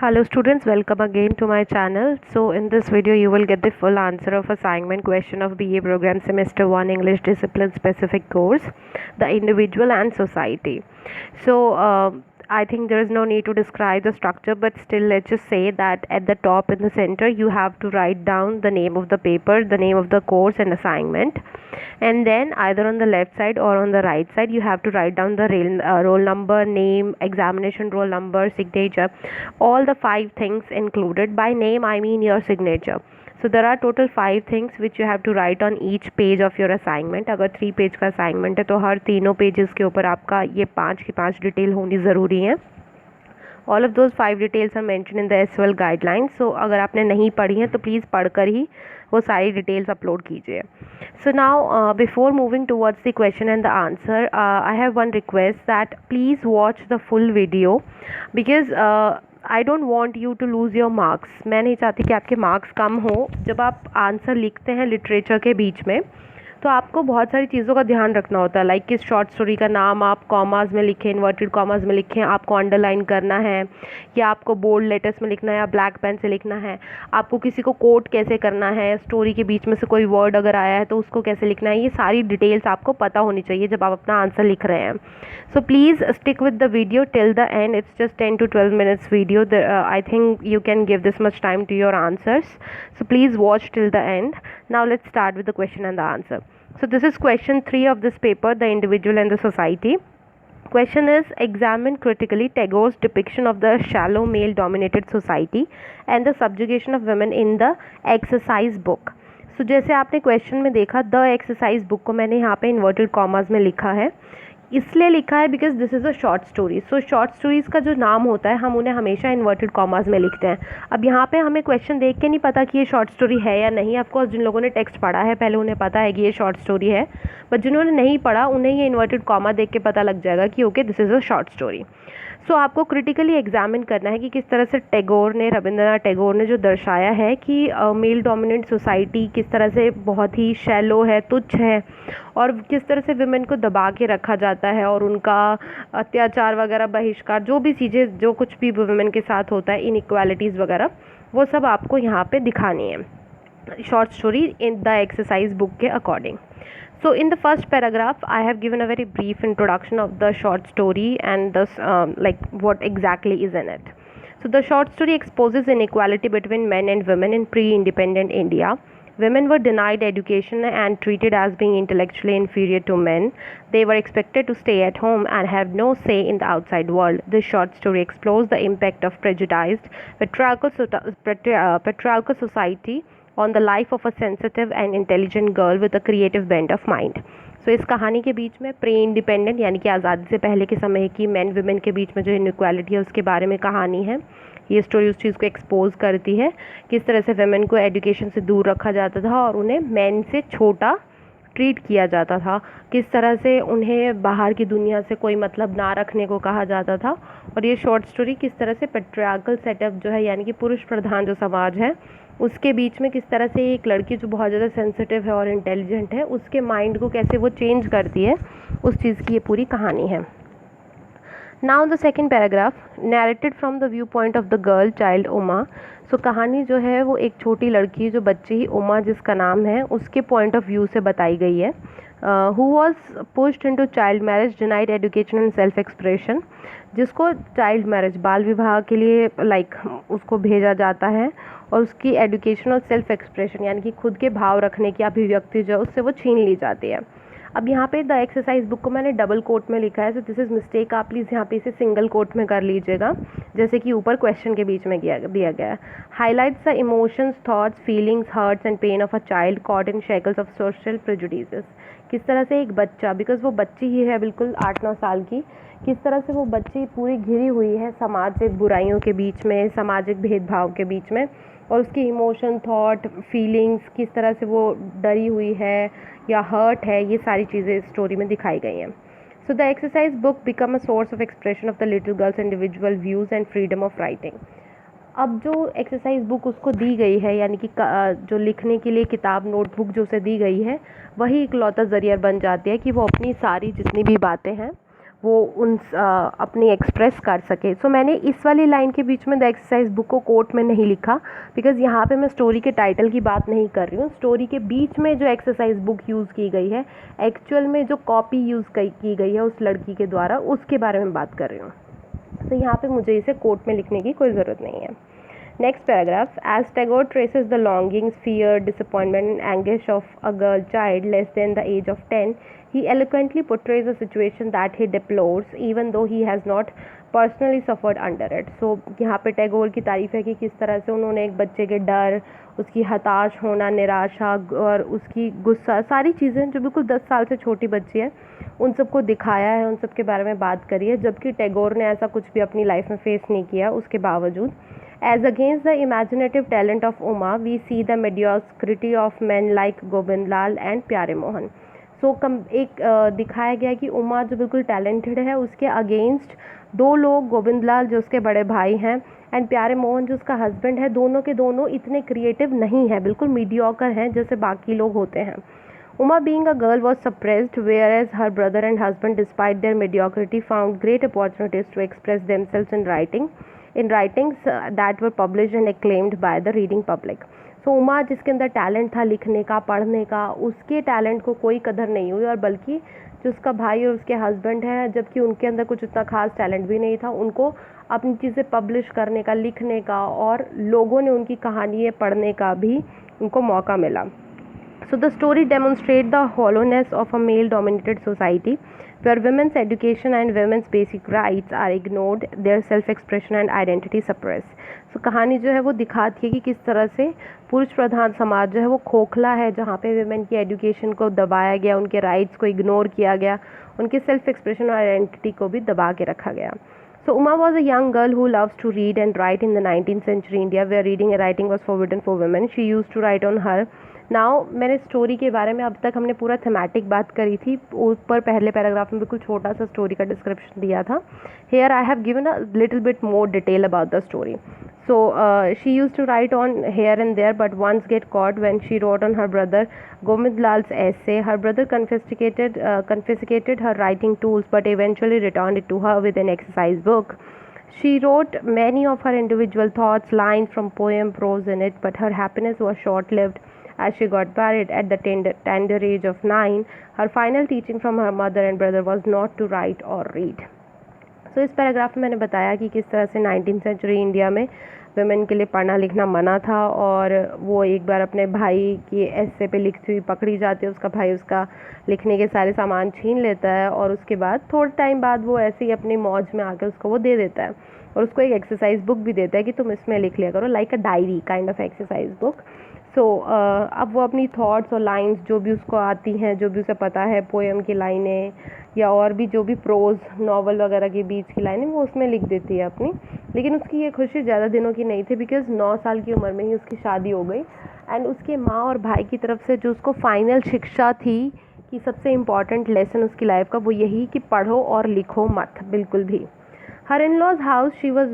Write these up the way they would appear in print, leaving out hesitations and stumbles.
Hello students, welcome again to my channel. So in this video you will get the full answer of assignment question of BA program semester 1 English discipline specific course, the individual and society. So I think there is no need to describe the structure, but still let's just say that at the top in the center you have to write down the name of the paper, the name of the course and assignment, and then either on the left side or on the right side you have to write down the roll number, name, examination roll number, signature, all the 5 things included. By name I mean your signature. So there are total 5 things which you have to write on each page of your assignment. अगर 3 page का assignment है तो हर तीनों pages के ऊपर आपका ये 5 की 5 डिटेल होनी ज़रूरी है. All of those 5 details are mention in the SL guidelines. So अगर आपने नहीं पढ़ी हैं तो प्लीज़ पढ़कर ही वो सारी डिटेल्स अपलोड कीजिए. So now before moving towards the question and the answer, I have one request that please watch the full video because I don't want you to lose your marks. मैं नहीं चाहती कि आपके marks कम हो. जब आप answer लिखते हैं लिटरेचर के बीच में तो आपको बहुत सारी चीज़ों का ध्यान रखना होता है. लाइक किस शॉर्ट स्टोरी का नाम आप कॉमास में लिखें, इन्वर्टेड कॉमास में लिखें, आपको अंडरलाइन करना है या आपको बोल्ड लेटर्स में लिखना है या ब्लैक पेन से लिखना है, आपको किसी को कोट कैसे करना है, स्टोरी के बीच में से कोई वर्ड अगर आया है तो उसको कैसे लिखना है. ये सारी डिटेल्स आपको पता होनी चाहिए जब आप अपना आंसर लिख रहे हैं. So please stick with the video till the end. It's just 10 to 12 minutes video. I think you can give this much time to your answers. So please watch till the end. Now let's start with the question and the answer. So this is question 3 of this paper, the individual and the society. Question is, examine critically Tagore's depiction of the shallow male dominated society and the subjugation of women in the exercise book. So जैसे आपने question में देखा, the exercise book को मैंने यहाँ पे inverted commas में लिखा है. इसलिए लिखा है because this is a short story. So short stories का जो नाम होता है हम उन्हें हमेशा इन्वर्टेड कॉमास में लिखते हैं. अब यहाँ पे हमें क्वेश्चन देख के नहीं पता कि ये शॉर्ट स्टोरी है या नहीं. ऑफकोर्स जिन लोगों ने टेक्स्ट पढ़ा है पहले उन्हें पता है कि ये शॉर्ट स्टोरी है, बट जिन्होंने नहीं पढ़ा उन्हें ये इन्वर्टेड कॉमा देख के पता लग जाएगा कि okay this is a short story. So आपको क्रिटिकली एग्जामिन करना है कि किस तरह से टैगोर ने, रविंद्रनाथ टैगोर ने जो दर्शाया है कि मेल डोमिनेंट सोसाइटी किस तरह से बहुत ही शैलो है, तुच्छ है, और किस तरह से विमेन को दबा के रखा जाता है और उनका अत्याचार वगैरह, बहिष्कार, जो भी चीज़ें, जो कुछ भी विमेन के साथ होता है, इनइक्वालिटीज़ वगैरह, वो सब आपको यहाँ पे दिखानी है short story in the exercise book के according. So in the first paragraph, I have given a very brief introduction of the short story and this like what exactly is in it. So the short story exposes inequality between men and women in pre-independent India. Women were denied education and treated as being intellectually inferior to men. They were expected to stay at home and have no say in the outside world. This short story explores the impact of prejudiced patriarchal society on the life of a sensitive and intelligent girl with a creative bent of mind. So इस कहानी के बीच में pre independent यानी कि आज़ादी से पहले के समय की मैन विमेन के बीच में जो इनइक्वालिटी है उसके बारे में कहानी है. ये स्टोरी उस चीज़ को एक्सपोज करती है किस तरह से विमेन को एजुकेशन से दूर रखा जाता था और उन्हें मैन से छोटा ट्रीट किया जाता था, किस तरह से उन्हें बाहर की दुनिया से कोई मतलब ना रखने को कहा जाता था. और ये शॉर्ट स्टोरी किस तरह से पैट्रियार्कल सेटअप जो है यानी कि पुरुष प्रधान जो समाज है उसके बीच में किस तरह से एक लड़की जो बहुत ज़्यादा सेंसिटिव है और इंटेलिजेंट है उसके माइंड को कैसे वो चेंज करती है, उस चीज़ की ये पूरी कहानी है. Now the second paragraph, narrated from the view point of the girl child Uma. So कहानी जो है वो एक छोटी लड़की जो बच्ची ही उमा जिसका नाम है उसके पॉइंट ऑफ व्यू से बताई गई है. Who was pushed into child marriage, denied education and self expression. जिसको चाइल्ड मैरिज, बाल विवाह के लिए उसको भेजा जाता है और उसकी एजुकेशन और सेल्फ एक्सप्रेशन यानी कि खुद के भाव रखने की अभिव्यक्ति जो है उससे वो छीन ली जाती है. अब यहाँ पे द एक्सरसाइज बुक को मैंने डबल कोट में लिखा है, सो दिस इज़ मिस्टेक. आप प्लीज़ यहाँ पे इसे सिंगल कोट में कर लीजिएगा जैसे कि ऊपर क्वेश्चन के बीच में दिया गया है. Highlights the emotions, thoughts, feelings, hurts and pain of a child caught in shackles of social prejudices. किस तरह से एक बच्चा, बिकॉज वो बच्ची ही है बिल्कुल 8-9 साल की, किस तरह से वो बच्ची पूरी घिरी हुई है सामाजिक बुराइयों के बीच में, सामाजिक भेदभाव के बीच में, और उसकी इमोशन, थॉट, फीलिंग्स किस तरह से वो डरी हुई है या हर्ट है, ये सारी चीज़ें इस स्टोरी में दिखाई गई हैं. So the exercise book become a source of expression of the little girls individual views and freedom of writing. अब जो एक्सरसाइज बुक उसको दी गई है यानी कि जो लिखने के लिए किताब, नोटबुक जो उसे दी गई है, वही इकलौता ज़रिया बन जाती है कि वो अपनी सारी जितनी भी बातें हैं वो अपनी एक्सप्रेस कर सके। सो मैंने इस वाली लाइन के बीच में द एक्सरसाइज बुक को कोट में नहीं लिखा, बिकॉज़ यहाँ पे मैं स्टोरी के टाइटल की बात नहीं कर रही हूँ। स्टोरी के बीच में जो एक्सरसाइज बुक यूज़ की गई है, एक्चुअल में जो कॉपी यूज़ की गई है उस लड़की के द्वारा, उसके बारे में बात कर रही हूँ। तो यहाँ पे मुझे इसे कोट में लिखने की कोई ज़रूरत नहीं है। Next paragraph. As Tagore traces the longings, fear, disappointment, and anguish of a girl child less than the age of 10, he eloquently portrays a situation that he deplores, even though he has not personally suffered under it. So यहाँ पे टैगोर की तारीफ है कि किस तरह से उन्होंने एक बच्चे के डर, उसकी हताश होना, निराशा और उसकी गुस्सा, सारी चीज़ें जो बिल्कुल 10 साल से छोटी बच्ची है, उन सबको दिखाया है, उन सब के बारे में बात करी है, जबकि टैगोर ने ऐसा कुछ भी अपनी लाइफ में फेस नहीं किया उसके बावजूद। As against the imaginative talent of Uma, we see the mediocrity of men like Govind Lal and प्यारे मोहन। एक दिखाया गया कि उमा जो बिल्कुल टैलेंटेड है, उसके अगेंस्ट दो लोग, गोविंद लाल जो उसके बड़े भाई हैं एंड प्यारे मोहन जो उसका हस्बैंड है, दोनों के दोनों इतने क्रिएटिव नहीं हैं, बिल्कुल मीडियोकर हैं जैसे बाकी लोग होते हैं। Uma being a girl was suppressed, whereas her brother and husband, despite their mediocrity, found great opportunities to express themselves in writings that were published and acclaimed by the reading public. So Uma जिसके अंदर talent था लिखने का, पढ़ने का, उसके talent को कोई कदर नहीं हुई, और बल्कि जो उसका भाई और उसके हस्बैंड है, जबकि उनके अंदर कुछ इतना खास टैलेंट भी नहीं था, उनको अपनी चीज़ें पब्लिश करने का, लिखने का, और लोगों ने उनकी कहानियाँ पढ़ने का भी उनको मौका मिला। So the story demonstrates the hollowness of a male-dominated society where women's education and women's basic rights are ignored, their self-expression and identity suppressed. So कहानी जो है वो दिखाती है कि किस तरह से पुरुष प्रधान समाज जो है वो खोखला है, जहाँ पे women की एजुकेशन को दबाया गया, उनके राइट्स को इग्नोर किया गया, उनके सेल्फ एक्सप्रेशन और आइडेंटिटी को भी दबा के रखा गया। So Uma was a young girl who loves to read and write in the 19th century India, where reading and writing was forbidden for women. She used to write on her now मैंने story के बारे में, अब तक हमने पूरा thematic बात करी थी, ऊपर पहले पैराग्राफ में बिल्कुल छोटा सा स्टोरी का डिस्क्रिप्शन दिया था। Here I have given a little bit more detail about the story. So she used to write on here and there, but once get caught when she wrote on her brother Govind Lal's essay. Her brother confiscated her writing tools, but eventually returned it to her with an exercise book. She wrote many of her individual thoughts, lines from poem, prose in it, but her happiness was short-lived as she got married at the tender age of 9. Her final teaching from her mother and brother was not to write or read. So इस paragraph में मैंने बताया कि किस तरह से 19th century India में women के लिए पढ़ना लिखना मना था, और वो एक बार अपने भाई की ऐसे पे लिखती हुई पकड़ी जाती है। उसका भाई उसका लिखने के सारे सामान छीन लेता है, और उसके बाद थोड़े टाइम बाद वो ऐसे ही अपनी मौज में आके उसको वो दे देता है, और उसको एक एक्सरसाइज बुक भी देता है कि तुम इसमें लिख लिया करो, like a diary kind of exercise book. So अब वो अपनी थॉट्स और लाइंस जो भी उसको आती हैं, जो भी उसे पता है, पोएम की लाइनें या और भी जो भी प्रोज नॉवल वगैरह के बीच की लाइनें, वो उसमें लिख देती है अपनी। लेकिन उसकी ये खुशी ज़्यादा दिनों की नहीं थी, बिकॉज़ 9 साल की उम्र में ही उसकी शादी हो गई, एंड उसके माँ और भाई की तरफ से जो उसको फाइनल शिक्षा थी कि सबसे इम्पॉर्टेंट लेसन उसकी लाइफ का, वो यही कि पढ़ो और लिखो मत बिल्कुल भी। In her in-laws' house, she was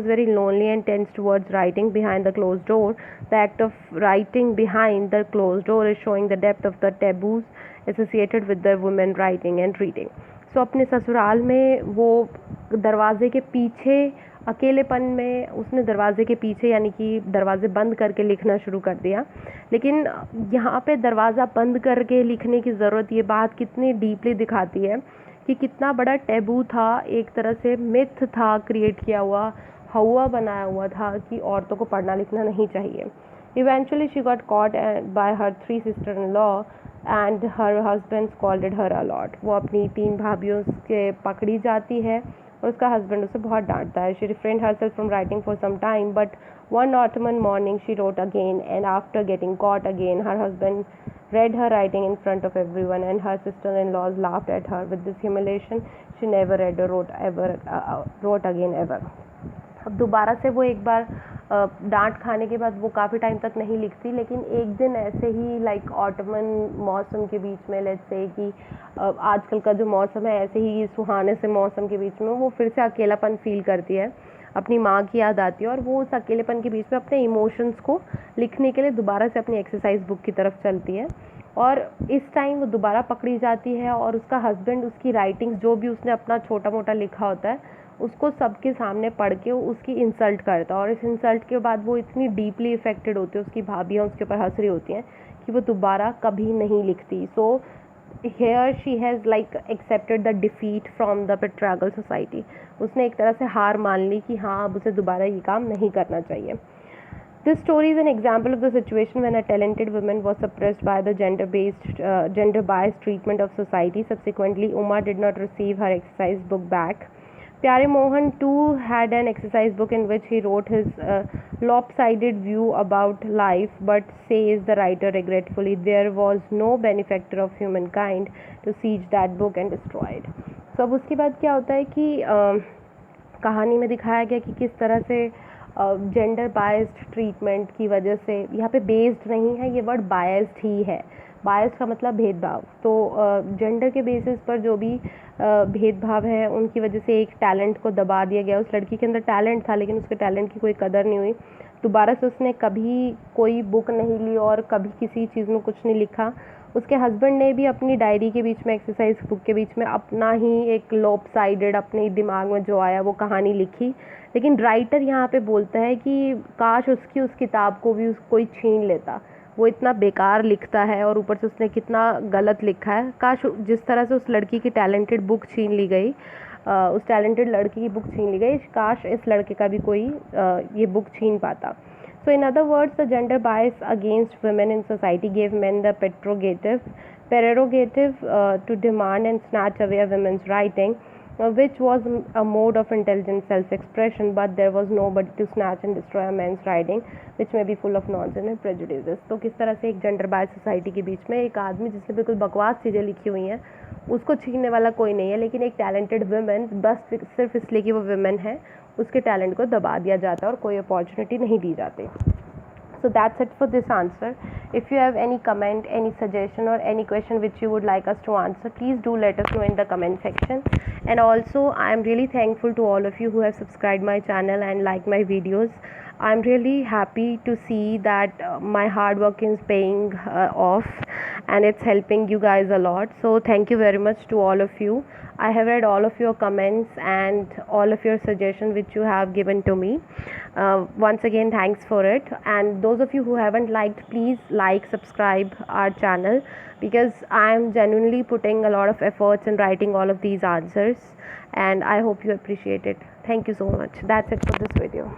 very lonely and tense towards writing behind the closed door. The act of writing behind the closed door is showing the depth of the taboos associated with the women writing and reading. So अपने ससुराल में वो दरवाजे के पीछे अकेलेपन में उसने दरवाजे के पीछे यानी कि दरवाजे बंद करके लिखना शुरू कर दिया। लेकिन यहाँ पे दरवाज़ा बंद करके लिखने की ज़रूरत, ये बात कितनी डीपली दिखाती है कि कितना बड़ा टैबू था, एक तरह से मिथ था क्रिएट किया हुआ, हवा बनाया हुआ था कि औरतों को पढ़ना लिखना नहीं चाहिए। Eventually she got caught by her 3 sister-in-law and her husband scolded her a lot. वो अपनी 3 भाभियों के पकड़ी जाती है और उसका हस्बैंड उसे बहुत डांटता है। She refrained herself from writing for some time, but one autumn morning she wrote again, and after getting caught again, her husband read her writing in front of everyone, and her sister-in-laws laughed at her. With this humiliation, she never read or wrote again ever. अब दोबारा से वो एक बार डांट खाने के बाद वो काफ़ी टाइम तक नहीं लिखती, लेकिन एक दिन ऐसे ही लाइक ऑटमन मौसम के बीच में, लेट्स से कि आजकल का जो मौसम है ऐसे ही सुहाने से मौसम के बीच में वो फिर से अकेलापन फील करती है, अपनी माँ की याद आती है, और वो उस अकेलेपन के बीच में अपने इमोशंस को लिखने के लिए दोबारा से अपनी एक्सरसाइज बुक की तरफ चलती है। और इस टाइम वो दोबारा पकड़ी जाती है और उसका हस्बैंड उसकी राइटिंग्स जो भी उसने अपना छोटा मोटा लिखा होता है उसको सबके सामने पढ़ के उसकी इंसल्ट करता है, और इस इंसल्ट के बाद वो इतनी डीपली इफेक्टेड होती है, उसकी भाभियाँ उसके ऊपर हंस रही होती हैं कि वो दोबारा कभी नहीं लिखती. सो here she has like accepted the defeat from the patriarchal society. उसने एक तरह से हार मान ली कि हाँ अब उसे दोबारा ये काम नहीं करना चाहिए. This story is an example of the situation when a talented woman was suppressed by the gender-biased treatment of society. Subsequently, Uma did not receive her exercise book back. Pyare Mohan too had an exercise book in which he wrote his lopsided view about life, but says the writer regretfully, there was no benefactor of humankind to siege that book and destroy it. So अब उसके बाद क्या होता है कि कहानी में दिखाया गया कि किस तरह से जेंडर बायस्ड ट्रीटमेंट की वजह से, यहाँ पे बेस्ड नहीं है, ये वर्ड बायस्ड ही है. बायस्ड का मतलब भेदभाव. तो जेंडर के बेसिस पर जो भी भेदभाव है उनकी वजह से एक टैलेंट को दबा दिया गया. उस लड़की के अंदर टैलेंट था लेकिन उसके टैलेंट की कोई कदर नहीं हुई. दोबारा से उसने कभी कोई बुक नहीं ली और कभी किसी चीज़ में कुछ नहीं लिखा. उसके हस्बैंड ने भी अपनी डायरी के बीच में, एक्सरसाइज बुक के बीच में अपना ही एक लॉपसाइडेड अपने दिमाग में जो आया वो कहानी लिखी. लेकिन राइटर यहाँ पे बोलता है कि काश उसकी उस किताब को भी कोई छीन लेता. वो इतना बेकार लिखता है और ऊपर से उसने कितना गलत लिखा है. काश जिस तरह से उस लड़की की टैलेंटेड बुक छीन ली गई, उस टैलेंटेड लड़की की बुक छीन ली गई, काश इस लड़के का भी कोई ये बुक छीन पाता. So in other words, the gender bias against women in society gave men the prerogative to demand and snatch away a woman's writing, which was a mode of intelligent self-expression, but there was nobody to snatch and destroy a man's writing, which may be full of nonsense and prejudices. तो किस तरह से एक gender bias society के बीच में एक आदमी जिसने बिल्कुल बकवास चीज़ें लिखी हुई हैं उसको छीनने वाला कोई नहीं है, लेकिन एक टैलेंटेड वुमेन बस सिर्फ इसलिए कि वो वुमेन है उसके टैलेंट को दबा दिया जाता है और कोई अपॉर्चुनिटी नहीं दी जाती. So that's it for this answer. If you have any comment, any suggestion or any question which you would like us to answer, please do let us know in the comment section. And also I am really thankful to all of you who have subscribed my channel and liked my videos. I'm really happy to see that my hard work is paying off and it's helping you guys a lot. So thank you very much to all of you. I have read all of your comments and all of your suggestions which you have given to me. Once again, thanks for it. And those of you who haven't liked, please like, subscribe our channel, because I am genuinely putting a lot of efforts in writing all of these answers, and I hope you appreciate it. Thank you so much. That's it for this video.